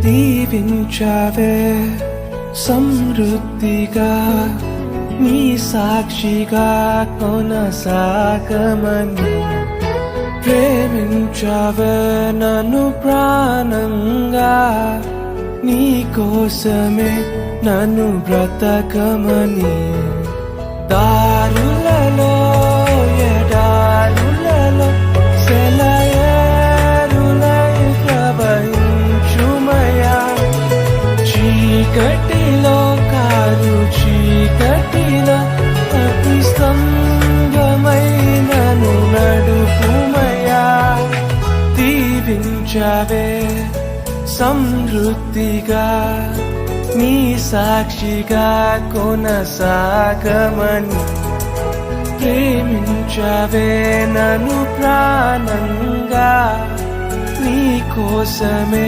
దీవించావే సమృద్ధిగా నీ సాక్షిగా కొనసాగమని ప్రేమించావే నన్ను ప్రాణంగా నీ కోసమే నన్ను బ్రతకమని దారులలో ఎడారులలో సెలయేరులై ప్రవహించుమయా చీకటిలో కారు చీకటిలో అతి స్తంభమై నన్ను నడుపుమయా దీవించావే సమృద్ధిగా నీ సాక్షిగా కొనసాగమని ప్రేమించావే నన్ను ప్రాణంగా నీ కోసమే